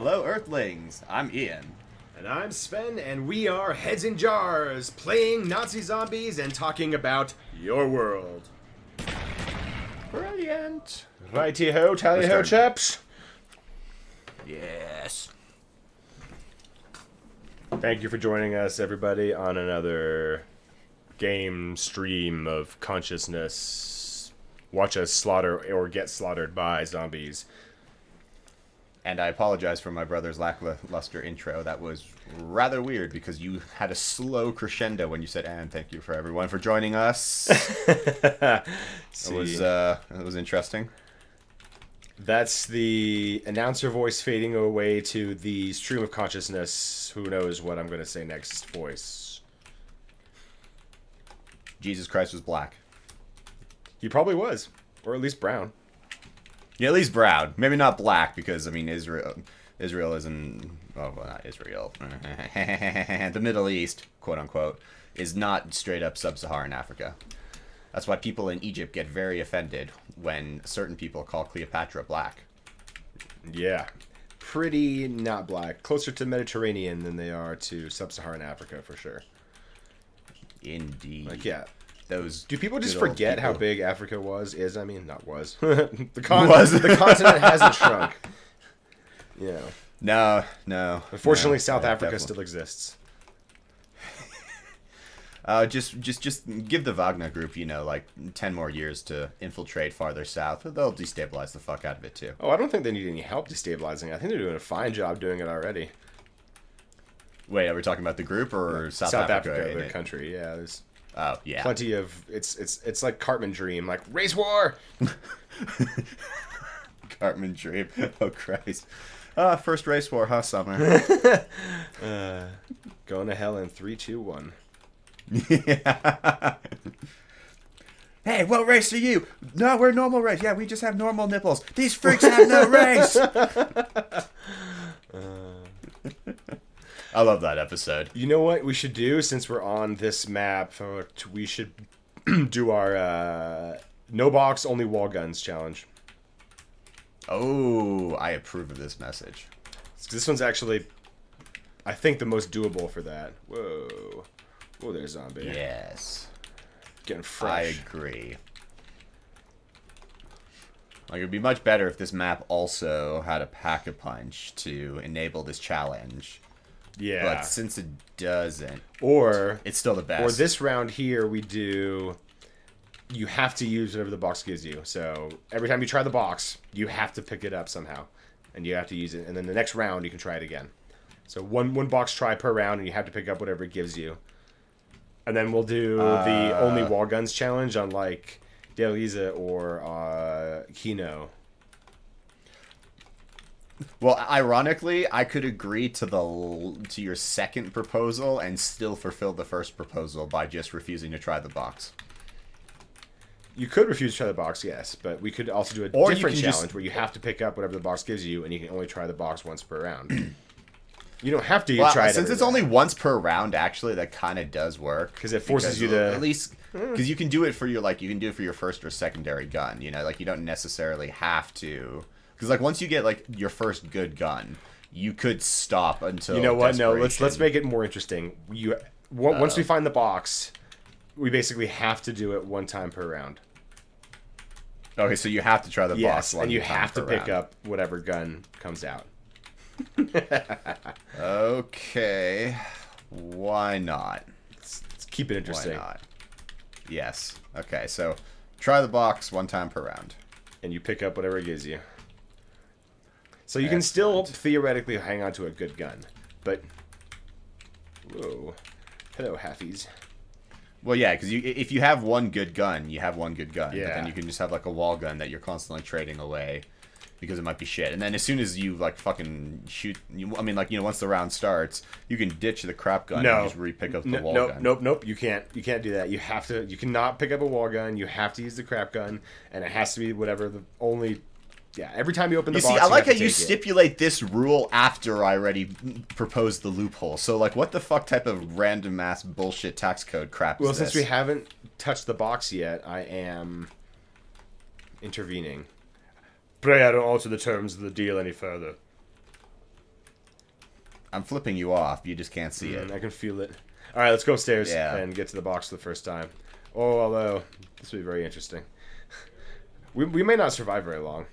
Hello, Earthlings. I'm Ian. And I'm Sven, and we are Heads in Jars, playing Nazi zombies and talking about your world. Brilliant. Righty-ho, tally-ho, chaps. Yes. Thank you for joining us, everybody, on another game stream of consciousness. Watch us slaughter or get slaughtered by zombies. And I apologize for my brother's lackluster intro. That was rather weird because you had a slow crescendo when you said, and thank you for everyone for joining us. It was interesting. That's the announcer voice fading away to the stream of consciousness. Who knows what I'm going to say next voice. Jesus Christ was black. He probably was. Or at least brown. Yeah, at least brown. Maybe not black because, I mean, Israel isn't... Oh, well, not Israel. The Middle East, quote-unquote, is not straight-up sub-Saharan Africa. That's why people in Egypt get very offended when certain people call Cleopatra black. Yeah. Pretty not black. Closer to Mediterranean than they are to sub-Saharan Africa, for sure. Indeed. Like, yeah. Those Do people just forget how big Africa was? The The continent hasn't shrunk. You know. No. Unfortunately, no, South Africa definitely. still exists. Just give the Wagner group, like 10 more years to infiltrate farther south. They'll destabilize the fuck out of it too. Oh, I don't think they need any help destabilizing. I think they're doing a fine job doing it already. Wait, are we talking about the group or South Africa, in the it? country. Yeah, there's Oh, yeah. plenty of it's like Cartman Dream, like race war. Cartman Dream. Oh, Christ. First race war, huh, Summer? Going to hell in 3, 2, 1. Yeah. Hey, what race are you? No, we're normal race. Yeah, we just have normal nipples. These freaks have no race. I love that episode. You know what we should do since we're on this map? We should do our no box, only wall guns challenge. Oh, I approve of this message. This one's actually, I think, the most doable for that. Whoa, there's zombie. Yes. Getting fresh. I agree. Like, it'd be much better if this map also had a pack-a-punch to enable this challenge. Yeah. But since it doesn't, or it's still the best. Or this round here, we do. You have to use whatever the box gives you. So every time you try the box, you have to pick it up somehow, and you have to use it. And then the next round, you can try it again. So one box try per round, and you have to pick up whatever it gives you. And then we'll do the only wall guns challenge on like Deliza or Kino. Well, ironically, I could agree to your second proposal and still fulfill the first proposal by just refusing to try the box. You could refuse to try the box, yes, but we could also do a different challenge where you have to pick up whatever the box gives you, and you can only try the box once per round. You don't have to try it. Since it's only once per round, actually, that kind of does work because it forces you to at least because you can do it for your first or secondary gun. You don't necessarily have to. Because, like, once you get, like, your first good gun, you could stop until... You know what? No, let's make it more interesting. Once we find the box, we basically have to do it one time per round. Okay, so you have to try the box one time per round. Yes, and you have to pick up whatever gun comes out. Okay. Why not? Let's keep it interesting. Why not? Yes. Okay, so try the box one time per round. And you pick up whatever it gives you. So you can still theoretically hang on to a good gun, but... Whoa. Hello, halfies. Well, yeah, because if you have one good gun, you have one good gun. Yeah. But then you can just have, like, a wall gun that you're constantly trading away because it might be shit. And then as soon as you, like, fucking shoot... once the round starts, you can ditch the crap gun and just re-pick up the wall gun. Nope. You can't do that. You cannot pick up a wall gun. You have to use the crap gun, and it has to be whatever the only... Yeah, every time you open the box, I like how you stipulate this rule after I already proposed the loophole. So, like, what the fuck type of random ass bullshit tax code crap is this? Well, since we haven't touched the box yet, I am intervening. Pray I don't alter the terms of the deal any further. I'm flipping you off. You just can't see it. I can feel it. All right, let's go upstairs Yeah. and get to the box for the first time. Oh, although this will be very interesting. We may not survive very long.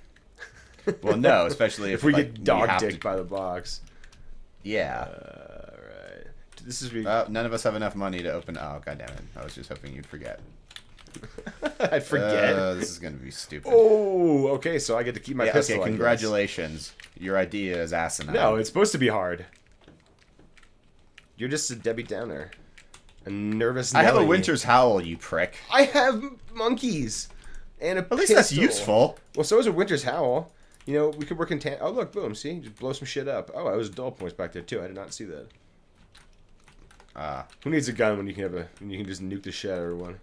Well, no, especially if we like, get dog have dicked to... by the box. Yeah. Right. This is. None of us have enough money to open. Oh, god damn it! I was just hoping you'd forget. I'd forget. This is gonna be stupid. Oh, okay. So I get to keep my pistol. Okay, I guess. congratulations. Your idea is asinine. No, it's supposed to be hard. You're just a Debbie Downer. A nervous Nelly. I have a Winter's Howl, you prick. I have monkeys. And a At least that's useful. Well, so is a Winter's Howl. You know, we could work in tandem. Oh, look, boom, see? Just blow some shit up. Oh, I was dull points back there, too. I did not see that. Who needs a gun when you can just nuke the shit out of everyone?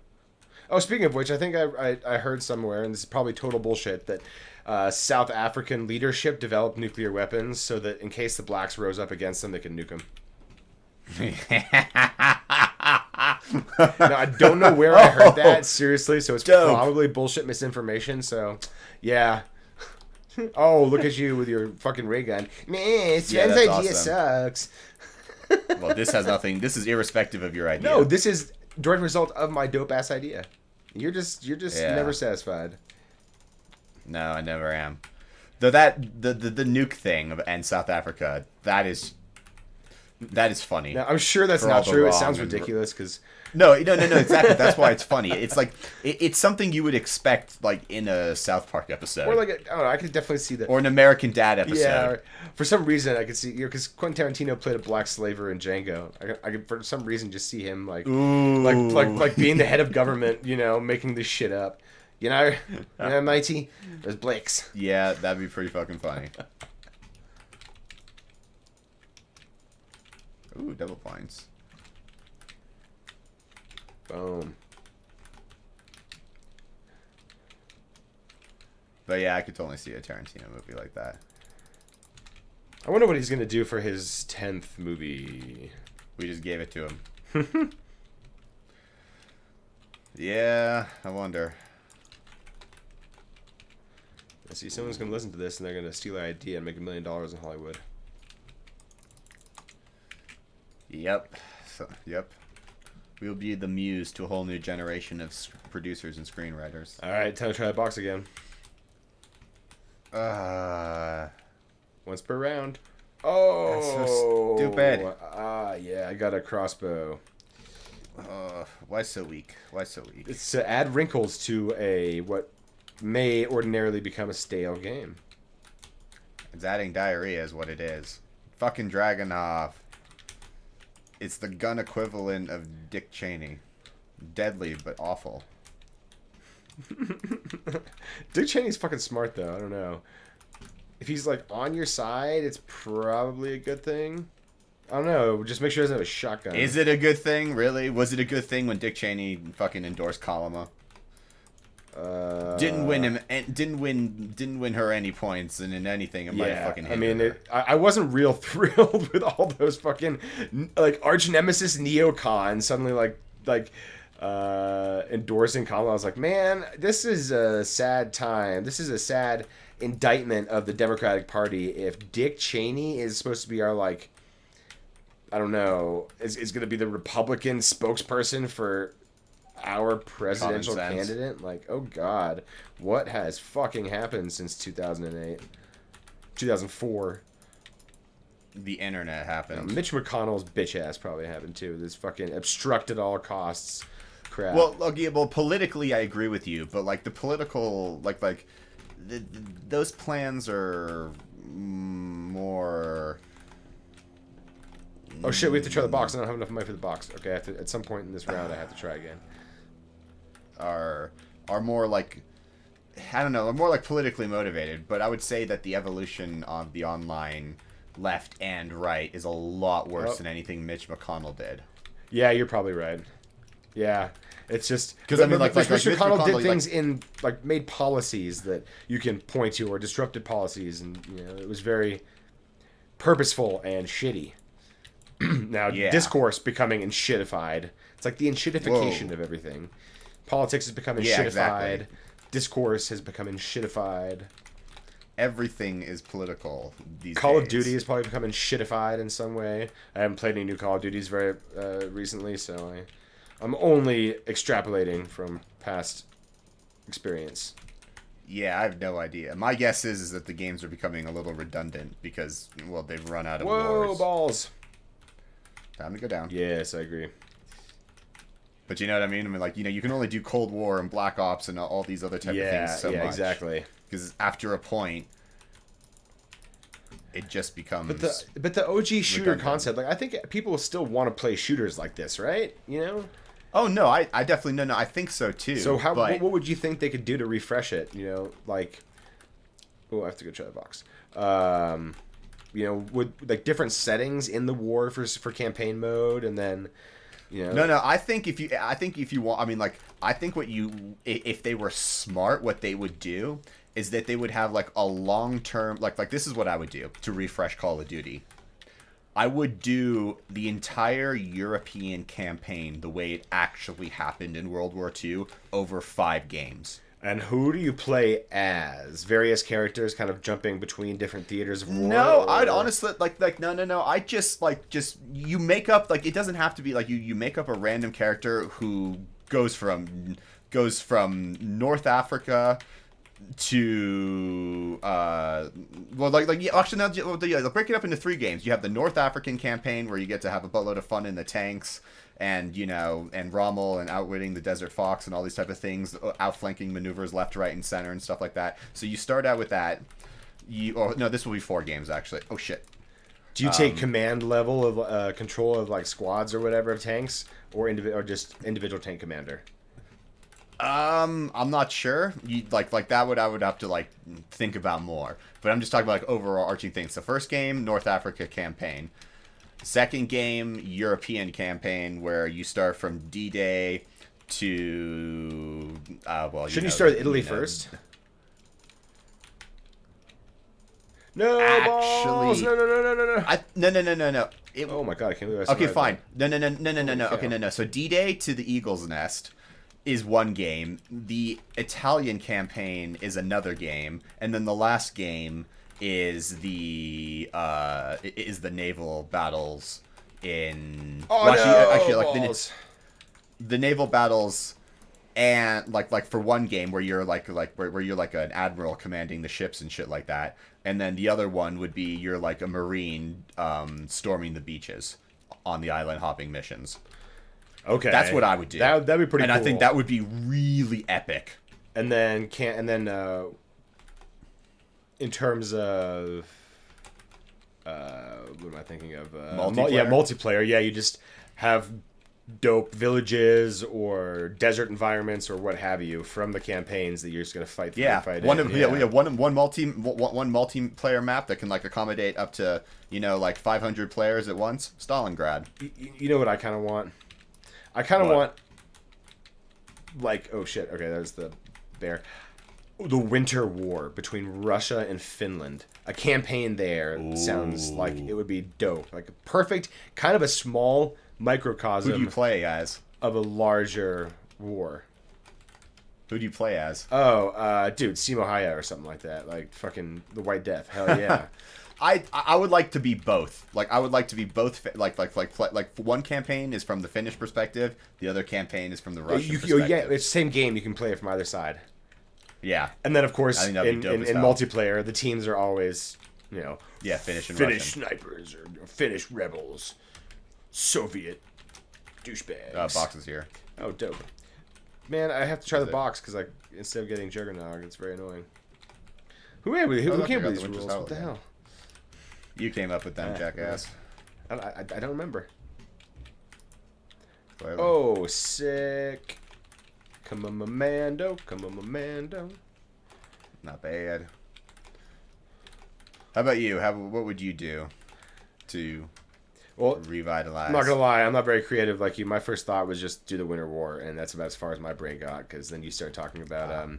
Oh, speaking of which, I think I heard somewhere, and this is probably total bullshit, that South African leadership developed nuclear weapons so that in case the blacks rose up against them, they could nuke them. Now, I don't know where I heard that, seriously, so it's probably bullshit misinformation, so, yeah. Oh, look at you with your fucking ray gun. Man, Sven's idea sucks. Well, this has nothing. This is irrespective of your idea. No, this is direct result of my dope ass idea. You're just never satisfied. No, I never am. Though the nuke thing and South Africa, that is funny. Now, I'm sure that's not true. It sounds ridiculous because. No, exactly. That's why it's funny. It's like it's something you would expect, like in a South Park episode, or like I don't know. I could definitely see that, or an American Dad episode. Yeah, for some reason I could see because Quentin Tarantino played a black slaver in Django. I could for some reason just see him like being the head of government, making this shit up. Mighty, there's Blake's. Yeah, that'd be pretty fucking funny. Ooh, double points. Boom. But yeah, I could totally see a Tarantino movie like that. I wonder what he's gonna do for his 10th movie. We just gave it to him. Yeah, I wonder. I see someone's gonna listen to this and they're gonna steal our idea and make $1 million in Hollywood. Yep. Yep. We'll be the muse to a whole new generation of producers and screenwriters. All right, time to try the box again. Once per round. Oh, that's so stupid. Yeah, I got a crossbow. Why so weak? Why so weak? It's to add wrinkles to what may ordinarily become a stale game. It's adding diarrhea is what it is. Fucking Dragunov. It's the gun equivalent of Dick Cheney. Deadly, but awful. Dick Cheney's fucking smart, though. I don't know. If he's, on your side, it's probably a good thing. I don't know. Just make sure he doesn't have a shotgun. Is it a good thing, really? Was it a good thing when Dick Cheney fucking endorsed Kalama? Didn't win her any points, and in anything, it might have fucking hit her. I wasn't real thrilled with all those fucking arch nemesis neocons suddenly endorsing Kamala. I was like, man, this is a sad time. This is a sad indictment of the Democratic Party. If Dick Cheney is supposed to be our I don't know, is going to be the Republican spokesperson for our presidential candidate, oh god, what has fucking happened since 2008, 2004? The internet happened. Mitch McConnell's bitch ass probably happened too. This fucking obstruct at all costs crap. Well, politically I agree with you, but the political those plans are more. Oh shit, we have to try the box. I don't have enough money for the box. Okay, at some point in this round I have to try again. Are more I don't know, more politically motivated, but I would say that the evolution of the online left and right is a lot worse than anything Mitch McConnell did. Yeah, you're probably right. Yeah, it's just because Mitch McConnell did things in made policies that you can point to or disrupted policies, and it was very purposeful and shitty. Now discourse becoming enshittified. It's like the enshittification of everything. Politics has become enshittified. Exactly. Discourse has become enshittified. everything is political these Call days. of Duty is probably becoming shitified in some way. I haven't played any new Call of Duties very recently, so I'm only extrapolating from past experience. Yeah, I have no idea. My guess is that the games are becoming a little redundant because, well, they've run out of wars. Balls! Time to go down. Yes, I agree. But you know what I mean? I mean, like, you can only do Cold War and Black Ops and all these other type of things so much. Yeah, exactly. Because after a point, it just becomes. But the OG shooter redundant. concept, like, I think people still want to play shooters like this, right? You know. Oh no, I definitely no, I think so too. So but... what would you think they could do to refresh it? You know, like, oh, I have to go try the box. You know, would like different settings in the war for campaign mode, and then, you know. No, I think if you want, I mean, like, I think if they were smart, what they would do is that they would have like a long term, like this is what I would do to refresh Call of Duty. I would do the entire European campaign the way it actually happened in World War II over 5 games. And who do you play as? Various characters kind of jumping between different theaters of war? No, I'd honestly no. I just you make up, like, it doesn't have to be like you make up a random character who goes from North Africa to they'll break it up into 3 games. You have the North African campaign where you get to have a buttload of fun in the tanks and and Rommel and outwitting the Desert Fox and all these type of things, outflanking maneuvers left, right, and center and stuff like that. So you start out with that. This will be 4 games actually. Oh shit. Do you take command level of control of like squads or whatever of tanks, or just individual tank commander? I'm not sure. I would have to like think about more. But I'm just talking about like overarching things. The first game, North Africa campaign. Second game, European campaign, where you start from D-Day to Shouldn't you start with Italy first? No, balls! No. No. Oh my god, I can't believe I Okay, survived fine. that. No. Okay, no. So D-Day to the Eagle's Nest is one game. The Italian campaign is another game, and then the last game is the naval battles in. The naval battles, and like for one game where you're where you're like an admiral commanding the ships and shit like that, and then the other one would be you're like a marine storming the beaches on the island hopping missions. Okay, that's what I would do. That'd be pretty. And cool. I think that would be really epic. And then in terms of what am I thinking of? Multiplayer. Yeah, you just have dope villages or desert environments or what have you from the campaigns that you're just gonna fight. One multiplayer map that can like accommodate up to 500 players at once. Stalingrad. You know what I kind of want? I kind of want, like, oh shit, okay, there's the bear. The Winter War between Russia and Finland. A campaign there sounds like it would be dope. Like a perfect, kind of a small microcosm. Who do you play as? Of a larger war. Who do you play as? Oh, dude, Simo Haya or something like that. Like fucking the White Death. Hell yeah. I would like to be both. Like I would like to be both. Like one campaign is from the Finnish perspective, the other campaign is from the Russian perspective. Yeah, it's the same game. You can play it from either side. Yeah, and then of course in multiplayer, the teams are always Finnish and Finnish Russian. snipers or Finnish rebels, Soviet douchebags. Box is here. Oh, dope. Man, I have to try the box because instead of getting Juggernog, it's very annoying. Who came with these rules? What the hell? You came up with them, jackass. I don't remember. Clearly. Oh, sick. Come on, my Mando. Come on, my Mando. Not bad. How about you? What would you do to revitalize? I'm not going to lie. I'm not very creative like you. My first thought was just do the Winter War, and that's about as far as my brain got, because then you start talking about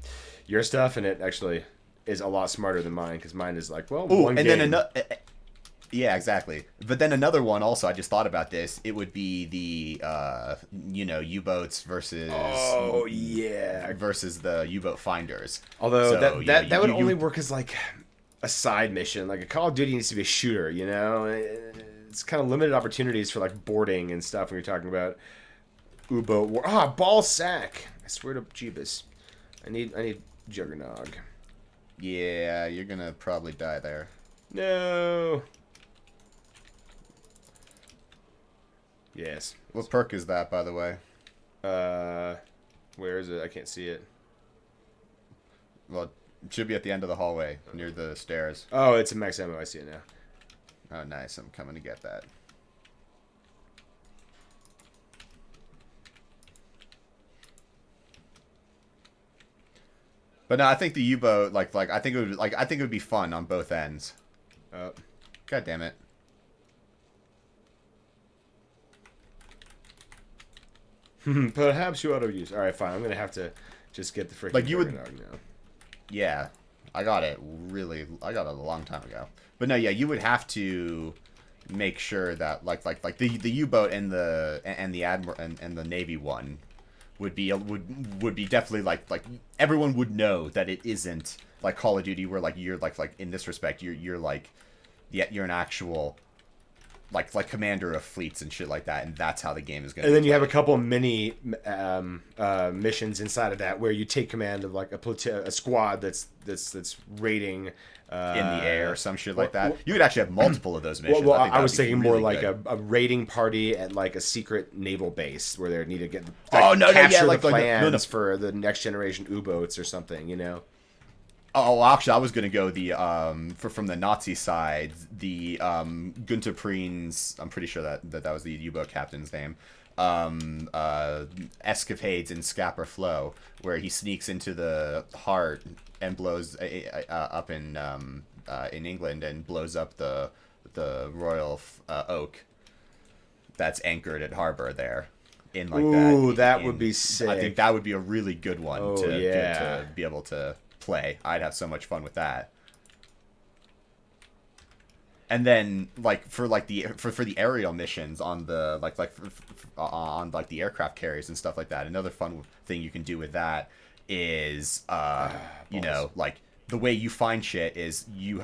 your stuff, and it actually is a lot smarter than mine, because mine is like, one game. Then yeah, exactly. But then another one also, I just thought about this. It would be the U-boats versus versus the U-boat finders. Although that would only work as like a side mission. Like a Call of Duty needs to be a shooter, you know. It's kind of limited opportunities for like boarding and stuff when you're talking about U-boat war. Ball sack. I swear to Jeebus. I need Juggernog. Yeah, you're gonna probably die there. No. Yes. What perk is that, by the way? Where is it? I can't see it. Well, it should be at the end of the hallway, near the stairs. Oh, it's a max ammo. I see it now. Oh, nice. I'm coming to get that. But no, I think the U-boat, I think it would be fun on both ends. God damn it. Perhaps you ought to use. All right, fine. I'm gonna have to just get the freaking. Like you would. Now. Yeah, I got it. I got it a long time ago. But no, yeah, you would have to make sure that like the U-boat and the Admiral and the Navy one would be definitely like everyone would know that it isn't like Call of Duty where like you're like in this respect you're like you're an actual like commander of fleets and shit like that, and that's how the game is going to And then you have a couple mini missions inside of that where you take command of like a squad that's raiding in the air or some shit like that. You could actually have multiple of those missions. Well, I was thinking more like a raiding party at like a secret naval base where they need to get capture the plans for the next generation U-boats or something, you know. Oh, actually, I was gonna go the from the Nazi side, the Gunter Preen's. I'm pretty sure that was the U-boat captain's name. Escapades in Scapa Flow, where he sneaks into the heart and blows up in England and blows up the Royal Oak that's anchored at harbor there. In like that would be sick. I think that would be a really good one to be able to play. I'd have so much fun with that. And then like for the aerial missions on the on the aircraft carriers and stuff like that, another fun thing you can do with that is you know, like the way you find shit is you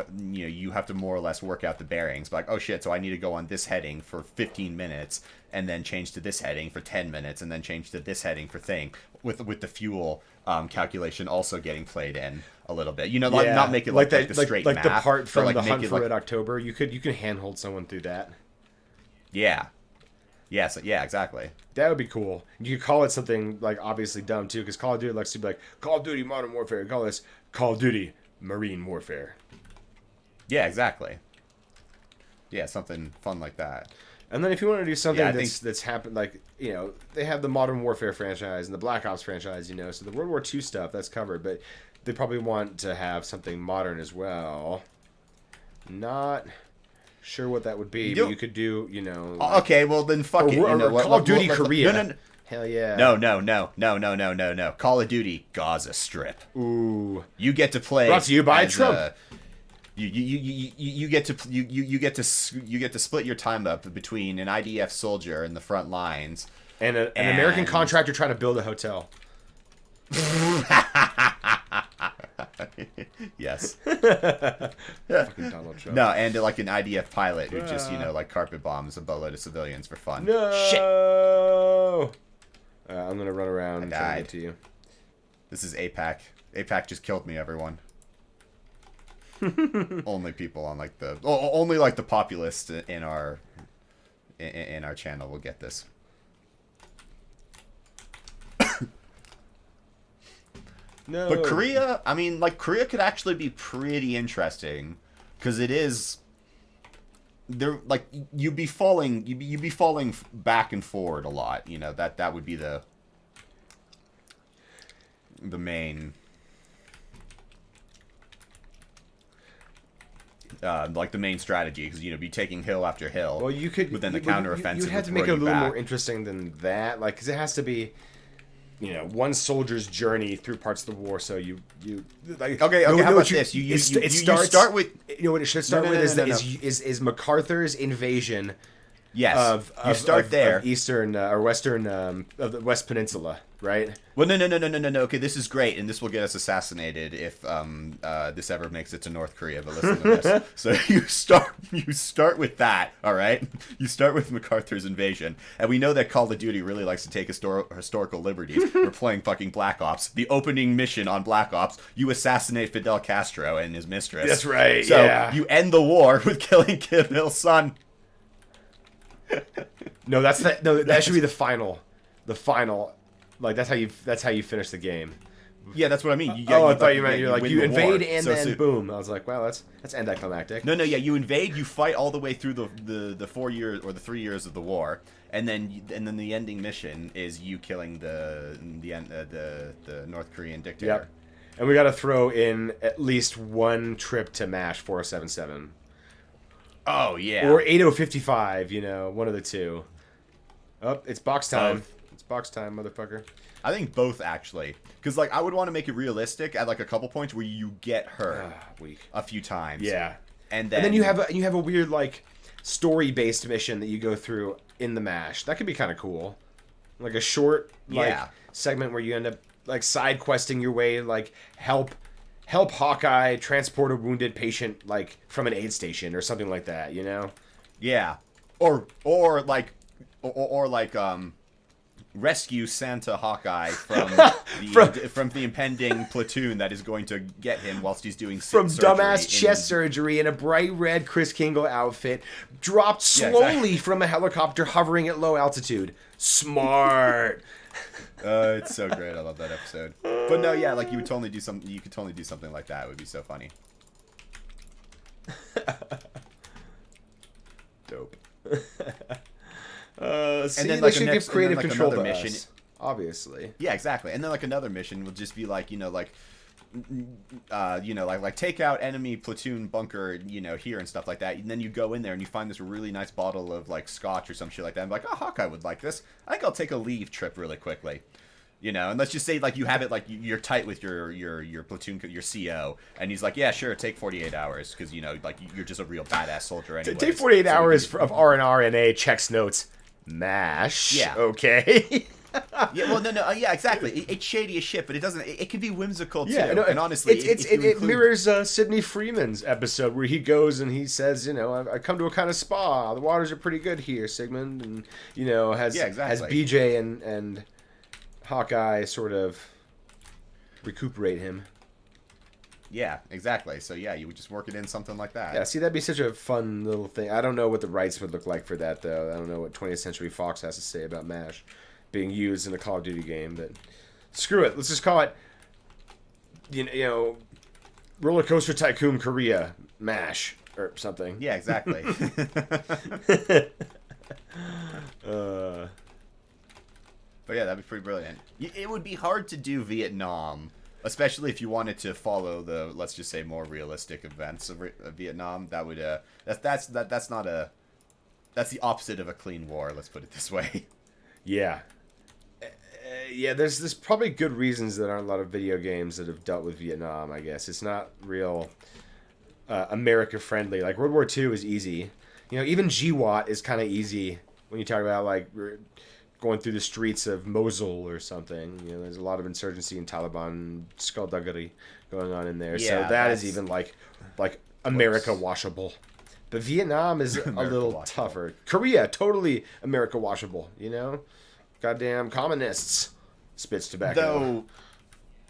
have to more or less work out the bearings. Like, oh shit, so I need to go on this heading for 15 minutes and then change to this heading for 10 minutes and then change to this heading for thing, with the fuel calculation also getting played in a little bit. You know, not make it like the straight like map, the part from like the Hunt for Red October. You can handhold someone through that. Yeah. Yes. Yeah. Exactly. That would be cool. You could call it something like obviously dumb too, because Call of Duty likes to be like Call of Duty Modern Warfare. You call this Call of Duty Marine Warfare. Yeah. Exactly. Yeah. Something fun like that. And then if you want to do something that's happened, like, you know, they have the Modern Warfare franchise and the Black Ops franchise, you know, so the World War II stuff, that's covered, but they probably want to have something modern as well. Not sure what that would be, but you could do, you know... Okay, well then fuck it. You know, Call of Duty Korea. No. Hell yeah. No. Call of Duty Gaza Strip. Ooh. You get to play... Brought to you by Trump. You get to split your time up between an IDF soldier in the front lines and an American contractor trying to build a hotel. Yes. Fucking Donald Trump. No, and like an IDF pilot who just like carpet bombs a boatload of civilians for fun. No. Shit. I'm gonna run around and try to get to you. This is APAC. APAC just killed me, everyone. Only people on like only like the populist in our channel will get this. No. But Korea, I mean, like Korea could actually be pretty interesting because it is. They're like you'd be falling back and forward a lot. You know that would be the main. Like the main strategy, because be taking hill after hill. Well, you could, but then the counteroffensive. You'd have to make it a little more interesting than that, like because it has to be, one soldier's journey through parts of the war. So you like okay. How about this? You start with what it should start with is MacArthur's invasion Yes, you start there. Of eastern or western of the West Peninsula, right? Well, no. Okay, this is great, and this will get us assassinated if this ever makes it to North Korea. But listen to this. So you start with that. All right, you start with MacArthur's invasion, and we know that Call of Duty really likes to take historical liberties. We're playing fucking Black Ops. The opening mission on Black Ops, you assassinate Fidel Castro and his mistress. That's right. So yeah. you end the war with killing Kim Il-sung's son. No, that should be the final. The final. Like that's how you finish the game. Yeah, that's what I mean. I thought you meant you invade war. and then boom. I was like, wow, that's anticlimactic. No, yeah, you invade, you fight all the way through the 4 years or the 3 years of the war, and then the ending mission is you killing the North Korean dictator. Yep. And we got to throw in at least one trip to MASH 477. Oh yeah. Or 8055, one of the two. Oh, it's box time. It's box time, motherfucker. I think both actually, because I would want to make it realistic at a couple points where you get hurt a few times. Yeah, and then you have a weird story based mission that you go through in the MASH. That could be kind of cool, like a short segment where you end up side questing your way, help Hawkeye transport a wounded patient from an aid station or something like that. Yeah, or rescue Santa Hawkeye from the impending platoon that is going to get him whilst he's doing dumbass chest surgery in a bright red Chris Kingle outfit, dropped slowly from a helicopter hovering at low altitude. Smart. It's so great. I love that episode. But no, yeah, you would totally do something. You could totally do something like that. It would be so funny. Dope. And then they should give creative control to mission. us, obviously. Yeah, exactly. And then another mission will just be take out enemy platoon bunker, here and stuff like that. And then you go in there and you find this really nice bottle of scotch or some shit like that. And be like, oh, Hawkeye would like this. I think I'll take a leave trip really quickly. And let's just say you have it you're tight with your platoon, your CO, and he's like, yeah, sure, take 48 hours because you're just a real badass soldier anyway. Take 48 hours of R&R and A checks notes. MASH. Yeah. Okay. Yeah. Well, no. Yeah, exactly. It's shady as shit, but it doesn't. It can be whimsical too. Yeah. No, and honestly, it mirrors Sidney Freeman's episode where he goes and he says, I come to a kind of spa. The waters are pretty good here, Sigmund, and has BJ and Hawkeye sort of recuperate him. Yeah, exactly. So yeah, you would just work it in something like that. Yeah, see, that'd be such a fun little thing. I don't know what the rights would look like for that, though. I don't know what 20th Century Fox has to say about MASH being used in a Call of Duty game, but screw it. Let's just call it, Roller Coaster Tycoon Korea MASH or something. Yeah, exactly. But yeah, that'd be pretty brilliant. It would be hard to do Vietnam, especially if you wanted to follow the, let's just say, more realistic events of Vietnam. That would that's the opposite of a clean war. Let's put it this way. Yeah. Yeah, there's probably good reasons that aren't a lot of video games that have dealt with Vietnam, I guess. It's not real America friendly. World War II is easy. Even GWOT is kind of easy when you talk about going through the streets of Mosul or something. There's a lot of insurgency and Taliban skullduggery going on in there. Yeah, so that is even like America washable. But Vietnam is a little tougher. Korea, totally America washable, Goddamn communists spits tobacco.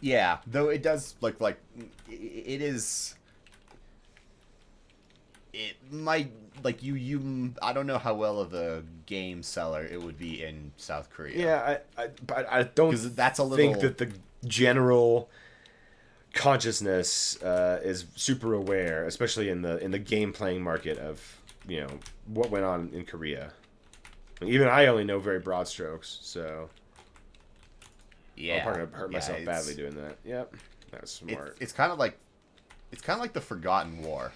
Though it does it is. It might you. I don't know how well of a game seller it would be in South Korea. Yeah, but I don't think that the general consciousness is super aware, especially in the game playing market of what went on in Korea. Even I only know very broad strokes, so yeah, I'm probably gonna hurt myself badly doing that. Yep, that's smart. It's kind of like the Forgotten War.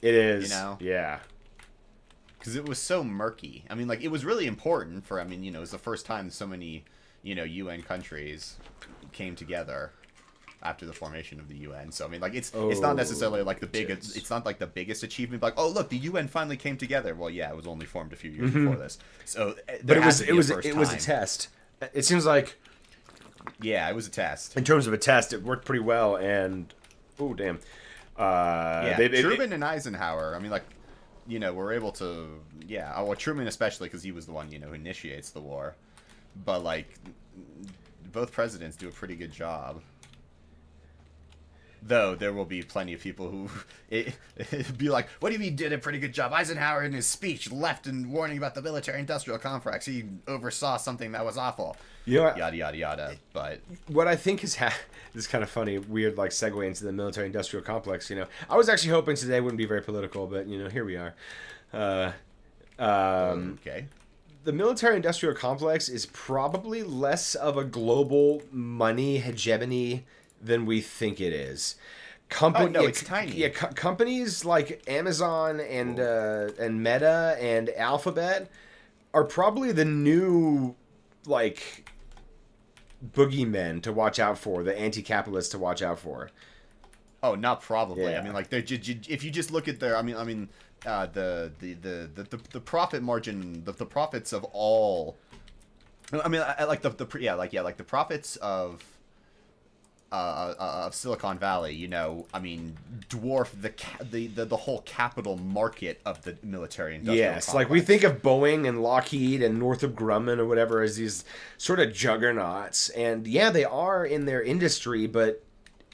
It is, yeah. Because it was so murky. I mean, it was really important for. It was the first time so many, UN countries came together. after the formation of the UN. So I mean, like it's not necessarily like the biggest. It's not like the biggest achievement. Like, oh look, the UN finally came together. Well, yeah, it was only formed a few years before this. So, but it was a test. It seems like. Yeah, it was a test. In terms of a test, it worked pretty well. And oh damn. Truman and Eisenhower. I mean, like, we're able to. Yeah, well, Truman especially because he was the one who initiates the war. But like, both presidents do a pretty good job. Though there will be plenty of people who it'd be like, "What do you mean did a pretty good job?" Eisenhower in his speech left and warning about the military-industrial complex. He oversaw something that was awful. Yada yada yada. But what I think is this is kind of funny, weird like segue into the military-industrial complex. I was actually hoping today wouldn't be very political, but here we are. Okay. The military-industrial complex is probably less of a global money hegemony than we think it is. It's tiny. Yeah, companies like Amazon and Meta and Alphabet are probably the new like boogeymen to watch out for, the anti-capitalists to watch out for. Oh, not probably. Yeah. I mean, like if you just look at their, the profit margin, the profits of all. I mean, like the profits of Silicon Valley, dwarf the whole capital market of the military industrial complex. Like we think of Boeing and Lockheed and Northrop Grumman or whatever as these sort of juggernauts, and yeah, they are in their industry, but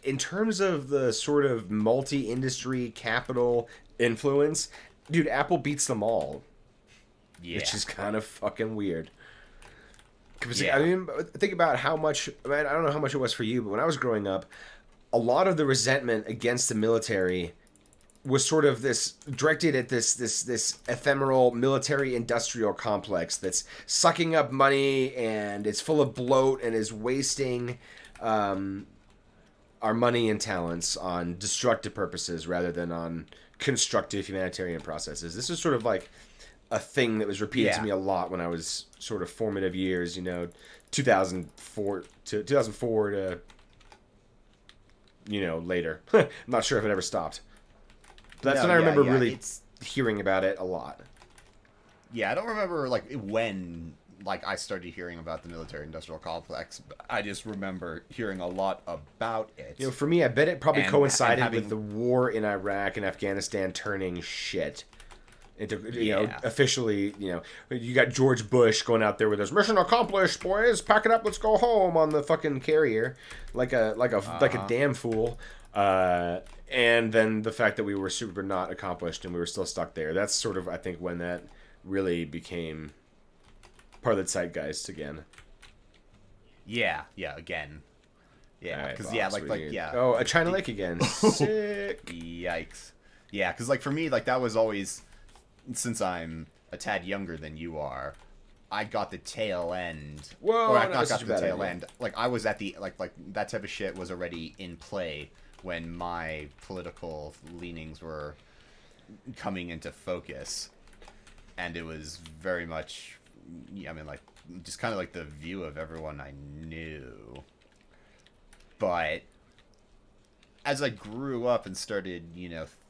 in terms of the sort of multi-industry capital influence, dude, Apple beats them all. Yeah, which is kind of fucking weird. Yeah. I mean, think about how much. I mean, I don't know how much it was for you, but when I was growing up, a lot of the resentment against the military was sort of this directed at this ephemeral military-industrial complex that's sucking up money and it's full of bloat and is wasting our money and talents on destructive purposes rather than on constructive humanitarian processes. This is sort of like a thing that was repeated to me a lot when I was sort of formative years, 2004 to later. I'm not sure if it ever stopped. But that's when I remember really hearing about it a lot. Yeah, I don't remember when I started hearing about the military-industrial complex. I just remember hearing a lot about it. For me, I bet it probably coincided with the war in Iraq and Afghanistan turning shit. Officially, you got George Bush going out there with his mission accomplished, boys. Pack it up, let's go home on the fucking carrier, like a damn fool. And then the fact that we were super not accomplished and we were still stuck there. That's sort of, I think, when that really became part of the zeitgeist again. Yeah, again. Yeah, because Oh, a China Lake again. Sick. Yikes. Yeah, because for me, that was always. Since I'm a tad younger than you are, I got the tail end. Whoa, I got the tail end. I was at the like that type of shit was already in play when my political leanings were coming into focus, and it was very much, just kind of like the view of everyone I knew. But as I grew up and started,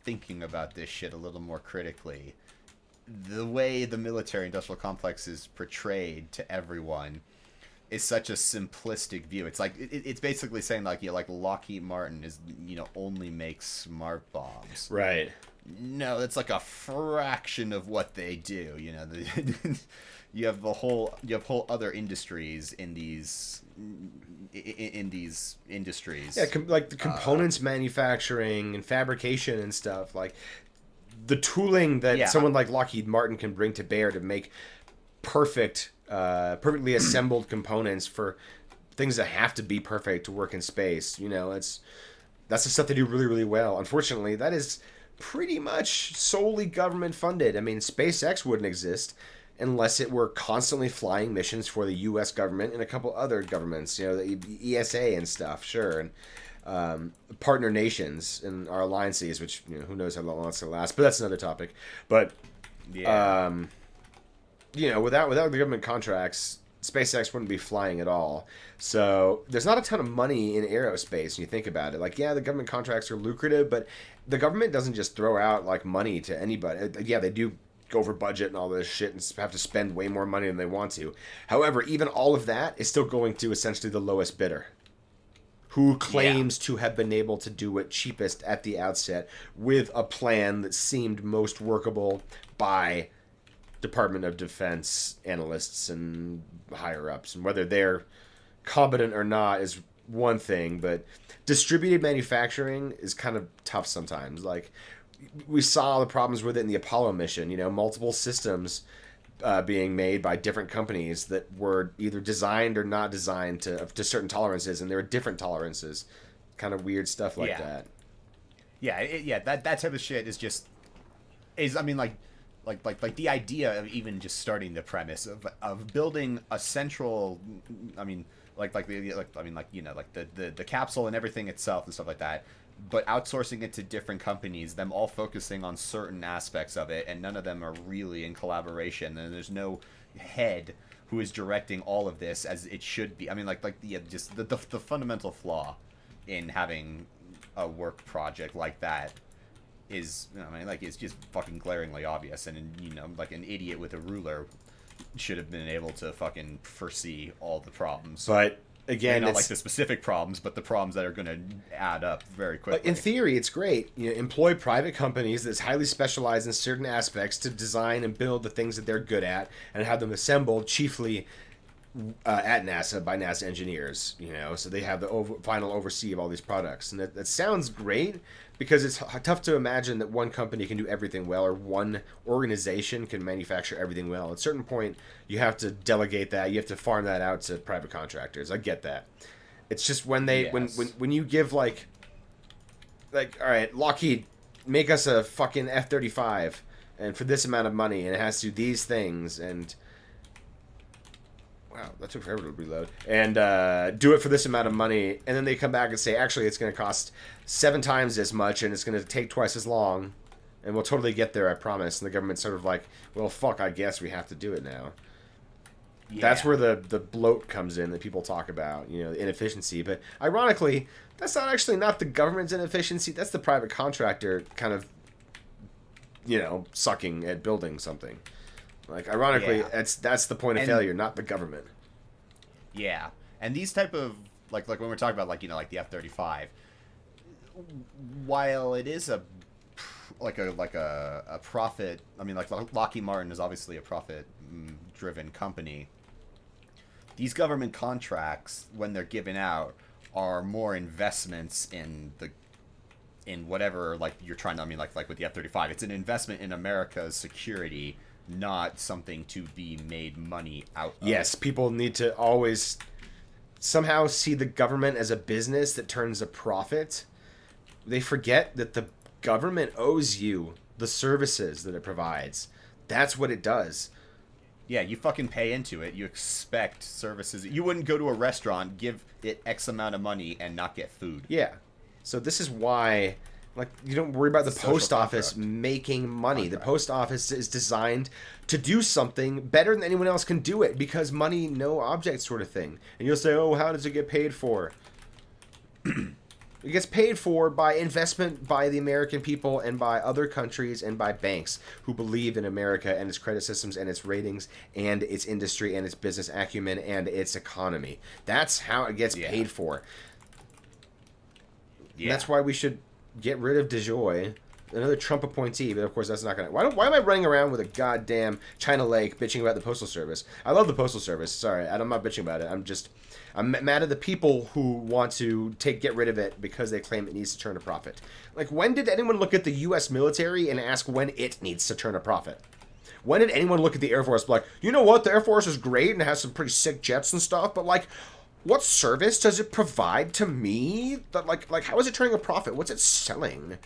thinking about this shit a little more critically, the way the military-industrial complex is portrayed to everyone is such a simplistic view. It's it's basically saying Lockheed Martin is only makes smart bombs. Right. No, it's like a fraction of what they do. You have whole other industries in these industries. Yeah, like the components manufacturing and fabrication and stuff. Like the tooling that someone like Lockheed Martin can bring to bear to make perfectly assembled components for things that have to be perfect to work in space. That's the stuff they do really, really well. Unfortunately, that is pretty much solely government funded. I mean, SpaceX wouldn't exist unless it were constantly flying missions for the U.S. government and a couple other governments, the ESA and stuff, sure, and partner nations and our alliances, which who knows how long it's gonna last, but that's another topic. But without the government contracts, SpaceX wouldn't be flying at all. So there's not a ton of money in aerospace when you think about it. Like, yeah, the government contracts are lucrative, but the government doesn't just throw out like money to anybody. Yeah, they do go over budget and all this shit and have to spend way more money than they want to. However, even all of that is still going to essentially the lowest bidder, who claims to have been able to do it cheapest at the outset with a plan that seemed most workable by Department of Defense analysts and higher ups. And whether they're competent or not is one thing, but distributed manufacturing is kind of tough sometimes. Like, we saw the problems with it in the Apollo mission, multiple systems being made by different companies that were either designed or not designed to certain tolerances, and there were different tolerances. Kind of weird stuff like that. Yeah, that type of shit is I mean, like the idea of even just starting the premise of building a central, I mean, the capsule and everything itself and stuff like that, but outsourcing it to different companies, them all focusing on certain aspects of it, and none of them are really in collaboration, and there's no head who is directing all of this as it should be. I mean, just the fundamental flaw in having a work project like that is, it's just fucking glaringly obvious, and like an idiot with a ruler should have been able to fucking foresee all the problems. But again, not like the specific problems, but the problems that are going to add up very quickly. In theory, it's great. Employ private companies that's highly specialized in certain aspects to design and build the things that they're good at, and have them assembled chiefly at NASA by NASA engineers. So they have the final oversee of all these products, and that sounds great, because it's tough to imagine that one company can do everything well, or one organization can manufacture everything well. At a certain point, you have to delegate that. You have to farm that out to private contractors. I get that. It's just when they when you give like all right, Lockheed, make us a fucking F-35, and for this amount of money, and it has to do these things, and wow, that took forever to reload. And do it for this amount of money, and then they come back and say, actually, it's going to cost 7 times as much, and it's going to take twice as long, and we'll totally get there, I promise. And the government's sort of like, well, fuck, I guess we have to do it now. Yeah. That's where the bloat comes in that people talk about, the inefficiency. But ironically, that's not the government's inefficiency. That's the private contractor kind of, sucking at building something. Like, ironically, that's the point of failure, not the government. Yeah, and these type of like when we're talking about like the F-35, while it is a profit, I mean, like Lockheed Martin is obviously a profit-driven company. These government contracts, when they're given out, are more investments in whatever like you're trying to. I mean, like with the F-35, it's an investment in America's security, not something to be made money out of. Yes, people need to always somehow see the government as a business that turns a profit. They forget that the government owes you the services that it provides. That's what it does. Yeah, you fucking pay into it. You expect services. You wouldn't go to a restaurant, give it X amount of money, and not get food. Yeah. So this is why, like, you don't worry about the post office making money. The post office is designed to do something better than anyone else can do it, because money, no object sort of thing. And you'll say, oh, how does it get paid for? It gets paid for by investment by the American people and by other countries and by banks who believe in America and its credit systems and its ratings and its industry and its business acumen and its economy. That's how it gets paid for. Yeah. And that's why we should get rid of DeJoy, another Trump appointee, but of course that's not going to... Why am I running around with a goddamn China Lake bitching about the Postal Service? I love the Postal Service. Sorry, I'm not bitching about it. I'm mad at the people who want to get rid of it because they claim it needs to turn a profit. Like, when did anyone look at the U.S. military and ask when it needs to turn a profit? When did anyone look at the Air Force and be like, you know what, the Air Force is great and has some pretty sick jets and stuff, but like, what service does it provide to me? That like how is it turning a profit? What's it selling?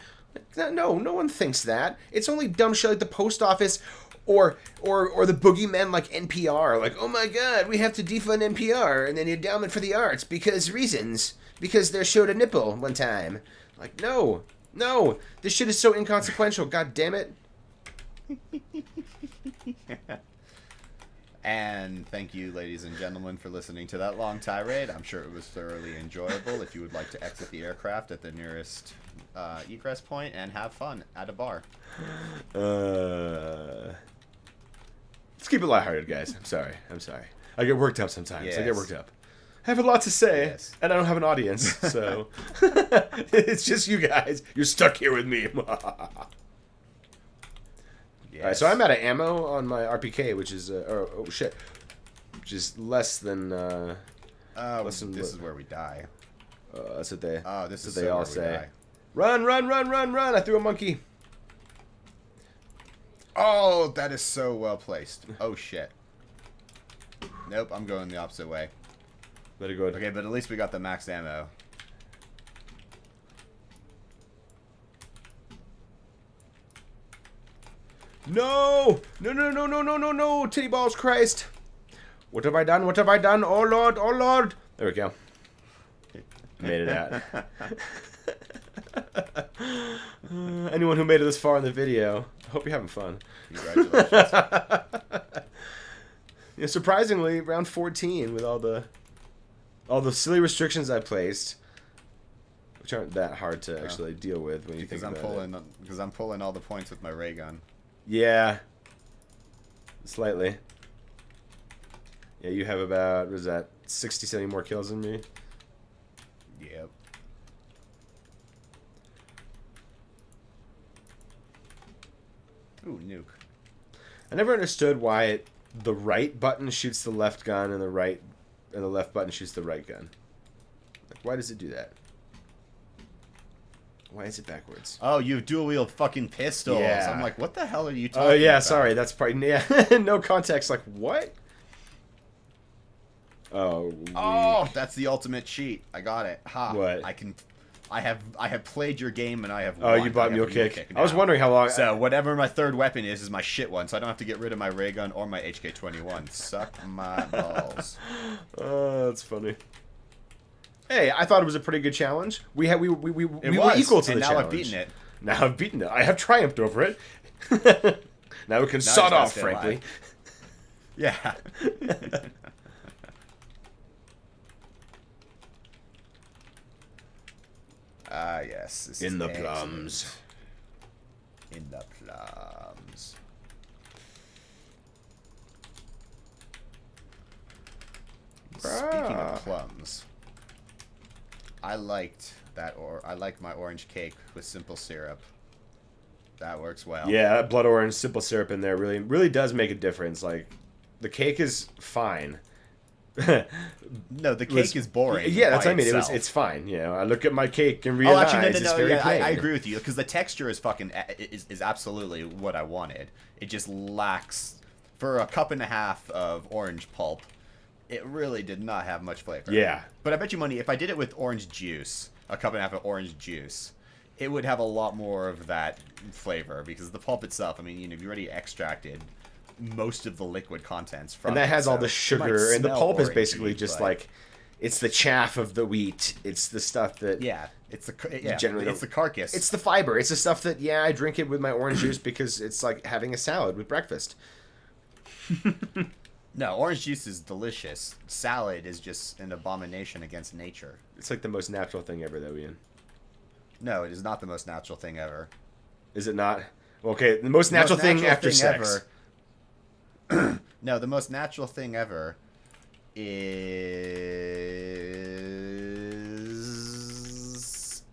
No one thinks that. It's only dumb shit like the post office or the boogeymen like NPR. Like, oh my god, we have to defund NPR and then the endowment for the arts because they showed a nipple one time. Like, no, this shit is so inconsequential. God damn it. And thank you, ladies and gentlemen, for listening to that long tirade. I'm sure it was thoroughly enjoyable. If you would like to exit the aircraft at the nearest egress point and have fun at a bar. Let's keep it lighthearted, guys. I'm sorry. I get worked up sometimes. Yes. I get worked up. I have a lot to say, Yes. and I don't have an audience, so it's just you guys. You're stuck here with me. Yes. All right, so I'm out of ammo on my RPK, which is which is less than. This is where we die. That's what they. Oh, this is what they so all where we say. die. Run, run, run, run, run! I threw a monkey. Oh, that is so well placed. Oh shit. Nope, I'm going the opposite way. Let it go. Okay, but at least we got the max ammo. No! No, no, no, no, no, no, no! Titty balls, Christ! What have I done? What have I done? Oh, Lord! Oh, Lord! There we go. Made it out. Anyone who made it this far in the video, I hope you're having fun. Congratulations. Yeah, surprisingly, round 14 with all the silly restrictions I placed, which aren't that hard to actually deal with when you think about it. Because I'm pulling all the points with my ray gun. Yeah. Slightly. Yeah, you have about, what is that, 60, 70 more kills than me? Yep. Ooh, nuke. I never understood why the right button shoots the left gun and the left button shoots the right gun. Like, why does it do that? Why is it backwards? Oh, you have dual wield fucking pistols. Yeah. I'm like, what the hell are you talking Oh, yeah, about? sorry. That's probably... Yeah, no context. Like, what? Oh. Oh, that's the ultimate cheat. I got it. Ha. What? I have played your game and I have Oh, won. you bought I have mule a kick. now. I was wondering how long... So, whatever my third weapon is my shit one, so I don't have to get rid of my ray gun or my HK-21. Suck my balls. Oh, that's funny. Hey, I thought it was a pretty good challenge. We were equal to and the now challenge. I've beaten it. Now I've beaten it. I have triumphed over it. Now we can sod gotta off, stay frankly. alive. Yeah. Ah, yes. This In is the excellent. plums. In the plums. Speaking of plums, I liked that, I like my orange cake with simple syrup. That works well. Yeah, that blood orange simple syrup in there really does make a difference. Like, the cake is fine. No, the cake is boring. Yeah, that's by what I mean. itself. It's fine. You know, I look at my cake and realize it's very yeah, plain. I agree with you because the texture is is absolutely what I wanted. It just lacks for a cup and a half of orange pulp. It really did not have much flavor. Yeah. But I bet you money if I did it with orange juice, a cup and a half of orange juice, it would have a lot more of that flavor because the pulp itself. I mean, you already extracted most of the liquid contents from And that it, has all so the it sugar, might and the smell pulp is orangey, basically just but- like, it's the chaff of the wheat. It's the stuff that it's the generally it's the carcass. It's the fiber. It's the stuff that I drink it with my orange juice because it's like having a salad with breakfast. No, orange juice is delicious. Salad is just an abomination against nature. It's like the most natural thing ever, though, Ian. No, it is not the most natural thing ever. Is it not? Okay, the most natural thing after sex. Ever. No, the most natural thing ever is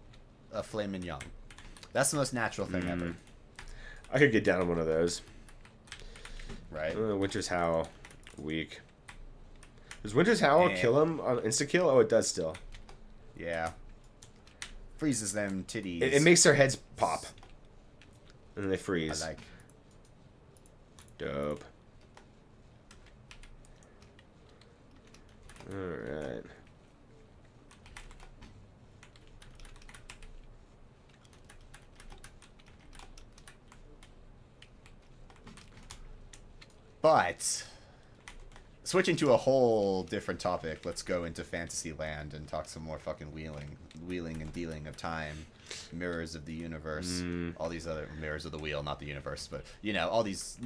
a filet mignon. That's the most natural thing ever. I could get down on one of those. Right? Winter's Howl. Weak. Does Winter's Howl kill him on insta-kill? Oh, it does still. Yeah. Freezes them titties. It makes their heads pop. And then they freeze. I like. Dope. Alright. But switching to a whole different topic, let's go into fantasy land and talk some more fucking wheeling and dealing of time, mirrors of the universe, all these other mirrors of the wheel, not the universe, but all these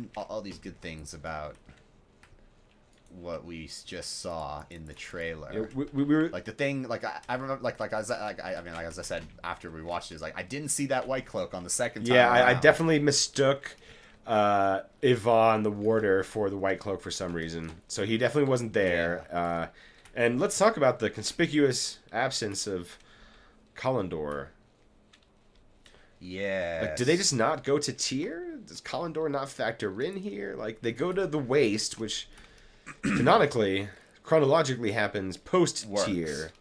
good things about what we just saw in the trailer. Yeah, we were like the thing, like I remember, like as I said after we watched it, is like I didn't see that white cloak on the second time. Yeah, I around. definitely mistook Yvonne the warder for the white cloak for some reason. So he definitely wasn't there. And let's talk about the conspicuous absence of Kalendor. Yeah. Like, do they just not go to tier? Does Kalendor not factor in here? Like, they go to the waste, which canonically, chronologically happens post-tier,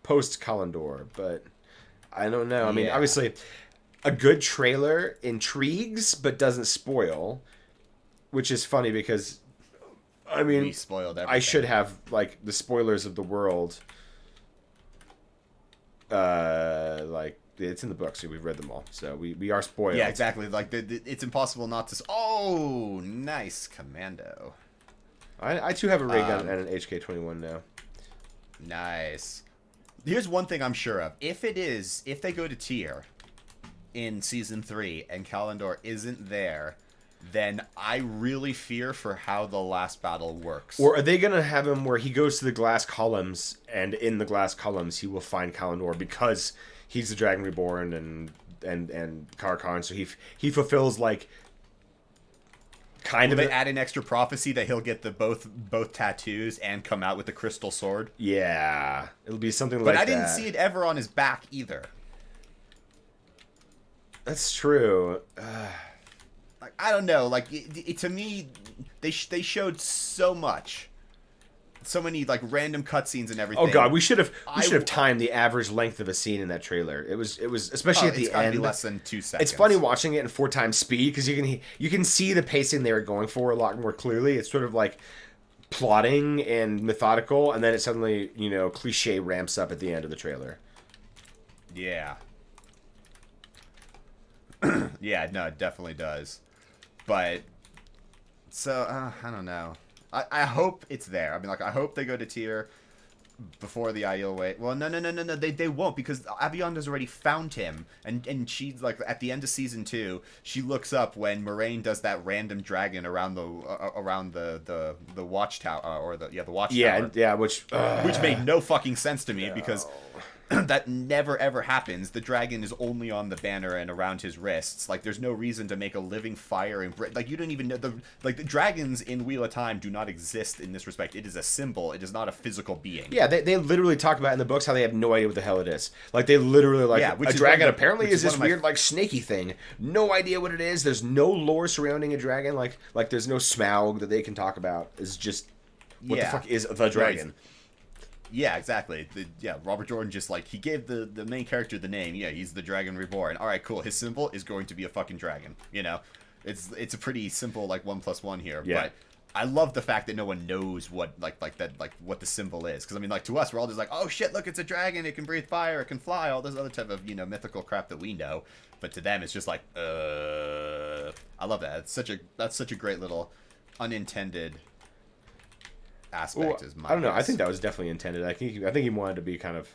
post-Kalendor. But I don't know. I mean, obviously, a good trailer intrigues but doesn't spoil, which is funny because, I mean, we spoiled everything. I should have, like, the spoilers of the world, like, it's in the books. So we've read them all, so we are spoiled. Yeah, exactly. Like it's impossible not to. Oh, nice commando. I too have a ray gun and an HK-21 now. Nice. Here's one thing I'm sure of: if they go to tier in season 3 and Kalendor isn't there, then I really fear for how the last battle works. Or are they gonna have him where he goes to the glass columns, and in the glass columns he will find Kalendor because he's the Dragon Reborn and Karakan, so he fulfills like kind Will of they add an extra prophecy that he'll get the both tattoos and come out with the crystal sword? Yeah, it'll be something like but that. I didn't see it ever on his back either. That's true. Like I don't know. Like to me, they showed so much. So many like random cutscenes and everything. Oh god, we should have timed the average length of a scene in that trailer. It was especially at the end. Be less than 2 seconds. It's funny watching it in 4 times speed because you can see the pacing they were going for a lot more clearly. It's sort of like plotting and methodical, and then it suddenly cliche ramps up at the end of the trailer. Yeah. Yeah, no, it definitely does. But so I don't know. I hope it's there. I mean, like, I hope they go to tier before the Aiel wait. Well, no. They won't because Avianda's already found him. And she's, like, at the end of Season 2, she looks up when Moraine does that random dragon around the watchtower, or the watchtower. Yeah, which made no fucking sense to me because that never ever happens. The dragon is only on the banner and around his wrists. Like, there's no reason to make a living fire and like you don't even know the dragons in Wheel of Time do not exist in this respect. It is a symbol. It is not a physical being. Yeah, they literally talk about in the books how they have no idea what the hell it is. Like, they literally a dragon apparently is this weird like snaky thing. No idea what it is. There's no lore surrounding a dragon. Like there's no Smaug that they can talk about. It's just what the fuck is the dragon? Yeah, exactly. Robert Jordan just, like, he gave the main character the name. Yeah, he's the Dragon Reborn. All right, cool. His symbol is going to be a fucking dragon. It's a pretty simple, like, 1+1 here. Yeah. But I love the fact that no one knows what what the symbol is. Because I mean, like, to us, we're all just like, oh shit, look, it's a dragon. It can breathe fire. It can fly. All this other type of mythical crap that we know. But to them, it's just like, I love that. That's such a great little unintended aspect. I don't know. I think that was definitely intended. I think he wanted to be kind of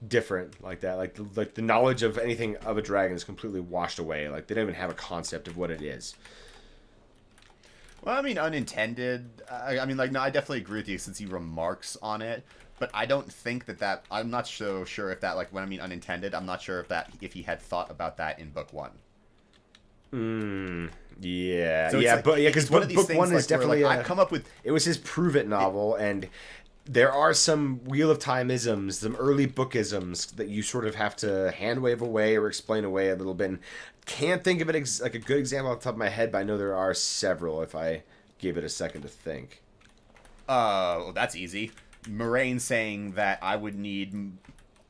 different like that. Like the knowledge of anything of a dragon is completely washed away. Like, they don't even have a concept of what it is. Well, I mean, unintended. I mean, like, no, I definitely agree with you since he remarks on it. But I don't think that I'm not so sure if that, like, when I mean unintended, I'm not sure if he had thought about that in book 1. Yeah, so yeah, like, but yeah, because book 1 is definitely I've come up with. It was his prove it novel, and there are some Wheel of Time isms, some early book isms that you sort of have to hand wave away or explain away a little bit. And can't think of it like a good example off the top of my head, but I know there are several if I give it a second to think. Well, that's easy. Moraine saying that I would need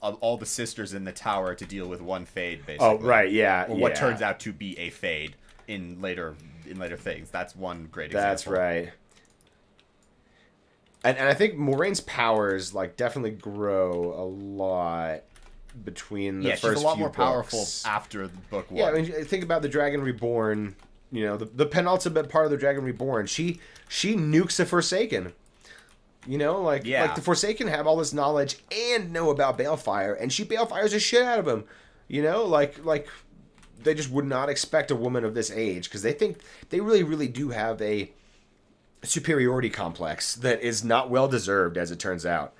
all the sisters in the tower to deal with one fade, basically. Oh, right, yeah. Or what turns out to be a fade in later things. That's one great example. That's right. And I think Moraine's powers, like, definitely grow a lot between the first few books. She's a lot more powerful after book 1. Yeah, I mean, think about the Dragon Reborn, the penultimate part of the Dragon Reborn. She nukes the Forsaken. Like the Forsaken have all this knowledge and know about Balefire, and she Balefires the shit out of them. Like they just would not expect a woman of this age, because they think they really, really do have a superiority complex that is not well deserved, as it turns out.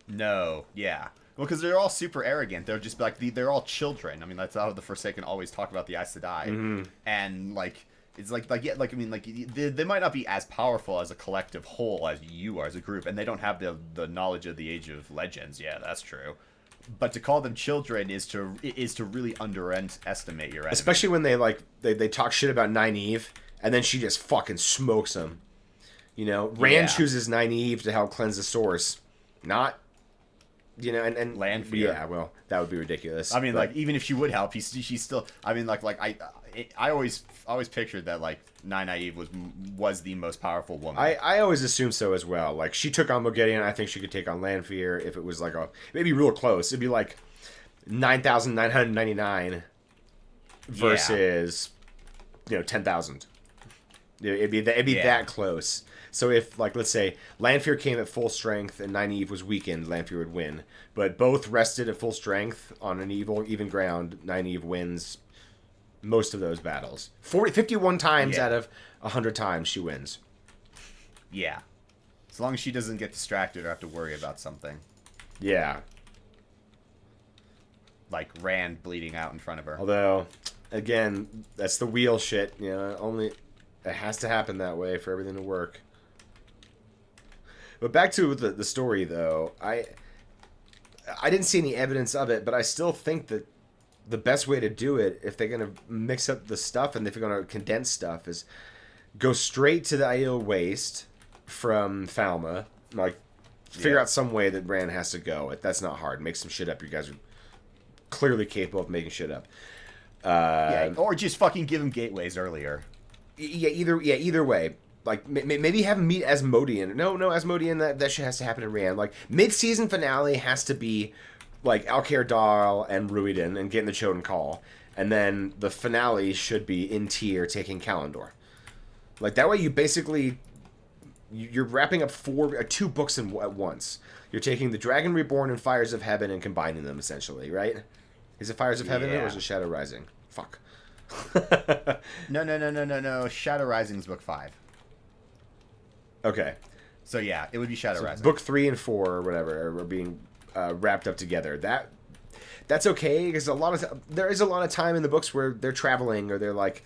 No, yeah. Well, because they're all super arrogant. They're just like they're all children. I mean, that's how the Forsaken always talk about the Aes Sedai, and like it's like yeah, like I mean, like they might not be as powerful as a collective whole as you are as a group, and they don't have the knowledge of the Age of Legends. Yeah, that's true. But to call them children is to really underestimate your enemy. Especially when they talk shit about Nynaeve, and then she just fucking smokes them. You know, Rand chooses Nynaeve to help cleanse the source, not. You know, and Lanfear. Yeah, well, that would be ridiculous. I mean, like, even if she would help, she's still. I mean, like I always pictured that like Nynaeve was the most powerful woman. I always assumed so as well. Like, she took on Moghedien. I think she could take on Lanfear if it was like maybe real close. It'd be like 9,999 versus 10,000. It'd be that close. So if, like, let's say Lanfear came at full strength and Nynaeve was weakened, Lanfear would win. But both rested at full strength on an even ground, Nynaeve wins most of those battles. 51 times out of 100 times she wins. Yeah. As long as she doesn't get distracted or have to worry about something. Yeah. Like Rand bleeding out in front of her. Although, again, that's the wheel shit. You know, only it has to happen that way for everything to work. But back to the story, though, I didn't see any evidence of it, but I still think that the best way to do it, if they're going to mix up the stuff and if they're going to condense stuff, is go straight to the Aiel Waste from Falma. Like, figure out some way that Rand has to go. That's not hard. Make some shit up. You guys are clearly capable of making shit up. Or just fucking give him gateways earlier. Either way. Like, maybe have him meet Asmodean. No, Asmodean, that shit has to happen in Rand. Like, mid-season finale has to be, like, Alcair Dal and Ruiden and getting the Choden Call. And then the finale should be in Tyr taking Kalandor. Like, that way you basically... You're wrapping up two books at once. You're taking the Dragon Reborn and Fires of Heaven and combining them, essentially, right? Is it Fires of Heaven or is it Shadow Rising? Fuck. No. Shadow Rising's book 5. Okay. So yeah, it would be Shadow Rising. Book 3 and 4 or whatever are being wrapped up together. That's okay because there is a lot of time in the books where they're traveling or they're like,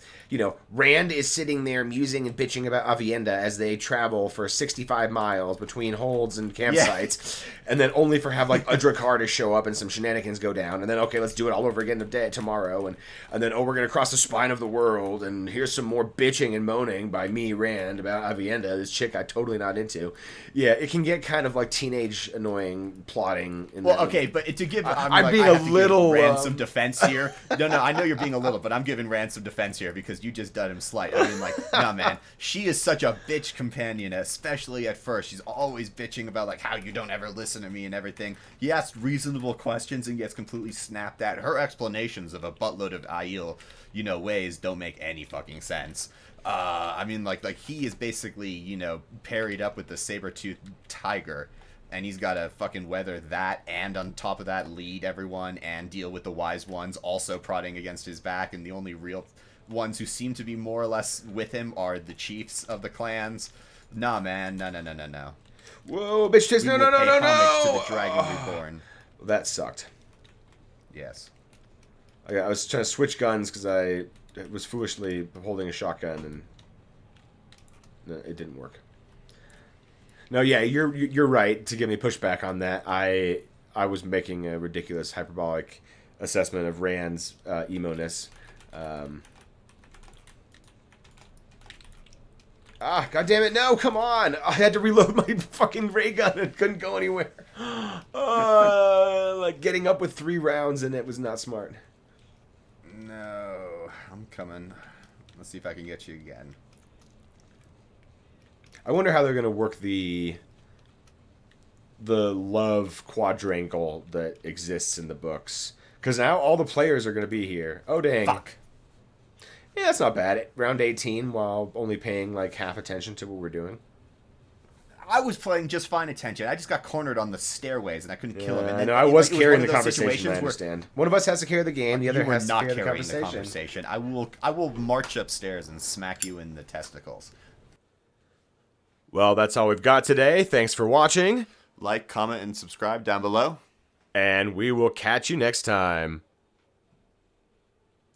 Rand is sitting there musing and bitching about Avienda as they travel for 65 miles between holds and campsites, and then only for have like a Drakkar to show up and some shenanigans go down, and then okay, let's do it all over again tomorrow, and then we're gonna cross the spine of the world, and here's some more bitching and moaning by me, Rand, about Avienda, this chick I'm totally not into. Yeah, it can get kind of like teenage annoying plotting. Okay, but to give I'm being a little Rand some defense here. No, I know you're being a little, but I'm giving Rand some defense here because you just done him slight. I mean, like, nah, man, she is such a bitch companion, especially at first. She's always bitching about like how you don't ever listen to me and everything. He asks reasonable questions and gets completely snapped at. Her explanations of a buttload of Aiel, ways don't make any fucking sense. I mean, like he is basically, parried up with the saber-toothed tiger. And he's got to fucking weather that, and on top of that, lead everyone and deal with the wise ones also prodding against his back. And the only real ones who seem to be more or less with him are the chiefs of the clans. Nah, man, no. Whoa, bitch! No! To the Dragon Reborn. That sucked. Yes. I was trying to switch guns because I was foolishly holding a shotgun, and it didn't work. No, yeah, you're right to give me pushback on that. I was making a ridiculous hyperbolic assessment of Rand's emo-ness. God damn it, no, come on! I had to reload my fucking ray gun and couldn't go anywhere. Like getting up with 3 rounds and it was not smart. No, I'm coming. Let's see if I can get you again. I wonder how they're going to work the love quadrangle that exists in the books. Because now all the players are going to be here. Oh, dang. Fuck. Yeah, that's not bad. Round 18 while only paying like half attention to what we're doing. I was playing just fine attention. I just got cornered on the stairways and I couldn't kill him. And then, no, I was like, carrying the one of those conversation. I situations where understand. One of us has to carry the game. The other you were has to not carry the carrying the conversation. conversation. I will march upstairs and smack you in the testicles. Well, that's all we've got today. Thanks for watching. Like, comment, and subscribe down below. And we will catch you next time.